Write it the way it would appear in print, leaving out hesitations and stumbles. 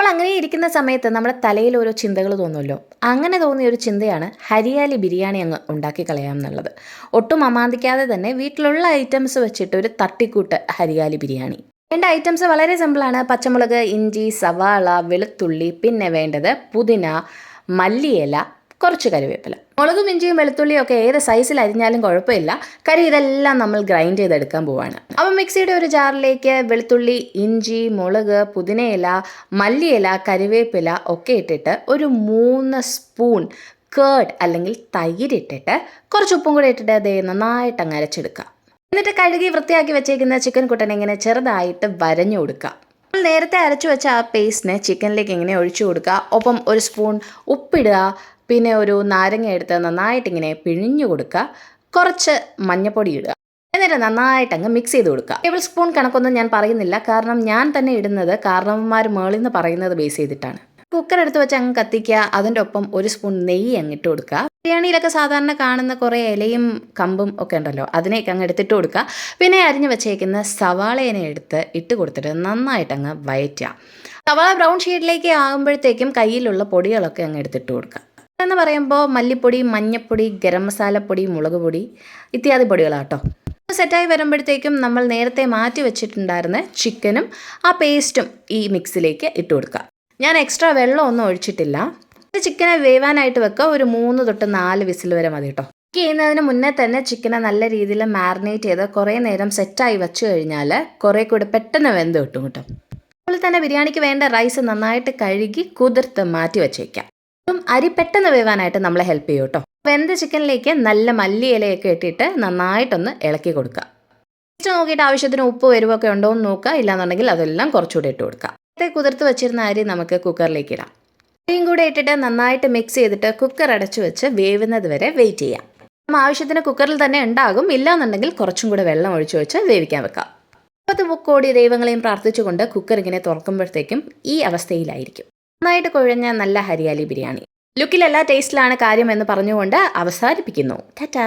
നമ്മൾ അങ്ങനെ ഇരിക്കുന്ന സമയത്ത് നമ്മുടെ തലയിൽ ഓരോ ചിന്തകൾ തോന്നുമല്ലോ. അങ്ങനെ തോന്നിയ ഒരു ചിന്തയാണ് ഹരിയാലി ബിരിയാണി അങ്ങ് ഉണ്ടാക്കി കളയാം എന്നുള്ളത്. ഒട്ടും അമാന്തിക്കാതെ തന്നെ വീട്ടിലുള്ള ഐറ്റംസ് വെച്ചിട്ട് ഒരു തട്ടിക്കൂട്ട് ഹരിയാലി ബിരിയാണി. വേണ്ട ഐറ്റംസ് വളരെ സിമ്പിളാണ്. പച്ചമുളക്, ഇഞ്ചി, സവാള, വെളുത്തുള്ളി, പിന്നെ വേണ്ടത് പുതിന, മല്ലിയില, കുറച്ച് കറിവേപ്പില. മുളകും ഇഞ്ചിയും വെളുത്തുള്ളിയും ഒക്കെ ഏത് സൈസിൽ അരിഞ്ഞാലും കുഴപ്പമില്ല. ഇതെല്ലാം നമ്മൾ ഗ്രൈൻഡ് ചെയ്തെടുക്കാൻ പോവാണ്. അപ്പം മിക്സിയുടെ ഒരു ജാറിലേക്ക് വെളുത്തുള്ളി, ഇഞ്ചി, മുളക്, പുതിനയില, മല്ലിയില, കറിവേപ്പില ഒക്കെ ഇട്ടിട്ട് ഒരു 3 സ്പൂൺ കേർഡ് അല്ലെങ്കിൽ തൈരിട്ടിട്ട് കുറച്ച് ഉപ്പും കൂടെ ഇട്ടിട്ട് അതേ നന്നായിട്ട് അങ്ങ് അരച്ചെടുക്കുക. എന്നിട്ട് കഴുകി വൃത്തിയാക്കി വെച്ചേക്കുന്ന ചിക്കൻ കുട്ടൻ ഇങ്ങനെ ചെറുതായിട്ട് വരഞ്ഞു കൊടുക്കുക. നമ്മൾ നേരത്തെ അരച്ചു വെച്ച ആ പേസ്റ്റിനെ ചിക്കനിലേക്ക് ഇങ്ങനെ ഒഴിച്ചു കൊടുക്കുക. ഒപ്പം ഒരു സ്പൂൺ ഉപ്പിടുക. പിന്നെ ഒരു നാരങ്ങ എടുത്ത് നന്നായിട്ടിങ്ങനെ പിഴിഞ്ഞു കൊടുക്കുക. കുറച്ച് മഞ്ഞൾപ്പൊടി ഇടുക. എന്നിട്ട് നന്നായിട്ട് അങ്ങ് മിക്സ് ചെയ്ത് കൊടുക്കുക. ടേബിൾ സ്പൂൺ കണക്കൊന്നും ഞാൻ പറയുന്നില്ല, കാരണം ഞാൻ തന്നെ ഇടുന്നത് കാരണവന്മാർ മേളിൽ നിന്ന് പറയുന്നത് ബേസ് ചെയ്തിട്ടാണ്. കുക്കർ എടുത്ത് വെച്ച് അങ്ങ് കത്തിക്കുക. അതിൻ്റെ ഒപ്പം ഒരു സ്പൂൺ നെയ്യ് അങ്ങിട്ട് കൊടുക്കുക. ബിരിയാണിയിലൊക്കെ സാധാരണ കാണുന്ന കുറേ ഇലയും കമ്പും ഒക്കെ ഉണ്ടല്ലോ, അതിനെയൊക്കെ അങ്ങ് എടുത്തിട്ട് കൊടുക്കുക. പിന്നെ അരിഞ്ഞു വെച്ചേക്കുന്ന സവാളേനെ എടുത്ത് ഇട്ട് കൊടുത്തിട്ട് നന്നായിട്ട് അങ്ങ് വയറ്റുക. സവാള ബ്രൗൺ ഷെയ്ഡിലേക്ക് ആകുമ്പോഴത്തേക്കും കയ്യിലുള്ള പൊടികളൊക്കെ അങ്ങ് എടുത്തിട്ട് കൊടുക്കുക. എന്ന് പറയുമ്പോൾ മല്ലിപ്പൊടി, മഞ്ഞൾപ്പൊടി, ഗരം മസാലപ്പൊടി, മുളക് പൊടി ഇത്യാദി പൊടികളാട്ടോ. സെറ്റായി വരുമ്പോഴത്തേക്കും നമ്മൾ നേരത്തെ മാറ്റി വെച്ചിട്ടുണ്ടായിരുന്ന ചിക്കനും ആ പേസ്റ്റും ഈ മിക്സിലേക്ക് ഇട്ട് കൊടുക്കുക. ഞാൻ എക്സ്ട്രാ വെള്ളമൊന്നും ഒഴിച്ചിട്ടില്ല. ചിക്കനെ വേവാനായിട്ട് വെക്കുക. ഒരു 3 തൊട്ട് 4 വിസിൽ വരെ മതി കേട്ടോ. കുക്ക് ചെയ്യുന്നതിന് മുന്നേ തന്നെ ചിക്കനെ നല്ല രീതിയിൽ മാരിനേറ്റ് ചെയ്ത് കുറേ നേരം സെറ്റായി വെച്ച് കഴിഞ്ഞാൽ കുറേ കൂടി പെട്ടെന്ന് വെന്ത് കിട്ടും കേട്ടോ. അതുപോലെ തന്നെ ബിരിയാണിക്ക് വേണ്ട റൈസ് നന്നായിട്ട് കഴുകി കുതിർത്ത് മാറ്റി വെച്ചേക്കാം. അരി പെട്ടെന്ന് വേവാനായിട്ട് നമ്മളെ ഹെൽപ്പ് ചെയ്യും കേട്ടോ. വെന്ത ചിക്കനിലേക്ക് നല്ല മല്ലിയിലയൊക്കെ ഇട്ടിട്ട് നന്നായിട്ടൊന്ന് ഇളക്കി കൊടുക്കുക. ടേസ്റ്റ് നോക്കിയിട്ട് ആവശ്യത്തിന് ഉപ്പ് എരിവൊക്കെ ഉണ്ടോ എന്ന് നോക്കുക. ഇല്ലാന്നുണ്ടെങ്കിൽ അതെല്ലാം കുറച്ചുകൂടി ഇട്ട് കൊടുക്കുക. നേരത്തെ കുതിർത്ത് വെച്ചിരുന്ന അരി നമുക്ക് കുക്കറിലേക്ക് ഇടാം. അരിയും കൂടെ ഇട്ടിട്ട് നന്നായിട്ട് മിക്സ് ചെയ്തിട്ട് കുക്കർ അടച്ചു വെച്ച് വേവുന്നത് വരെ വെയിറ്റ് ചെയ്യാം. ആവശ്യത്തിന് കുക്കറിൽ തന്നെ ഉണ്ടാകും. ഇല്ലാന്നുണ്ടെങ്കിൽ കുറച്ചും കൂടെ വെള്ളം ഒഴിച്ചു വെച്ച് വേവിക്കാൻ വെക്കാം. 10 കോടി ദൈവങ്ങളെയും പ്രാർത്ഥിച്ചുകൊണ്ട് കുക്കർ ഇങ്ങനെ തുറക്കുമ്പോഴത്തേക്കും ഈ അവസ്ഥയിലായിരിക്കും. നന്നായിട്ട് കുഴഞ്ഞ നല്ല ഹരിയാലി ബിരിയാണി. ലുക്കിലല്ല ടേസ്റ്റിലാണ് കാര്യം എന്ന് പറഞ്ഞുകൊണ്ട് അവസാനിപ്പിക്കുന്നു. ടാറ്റാ.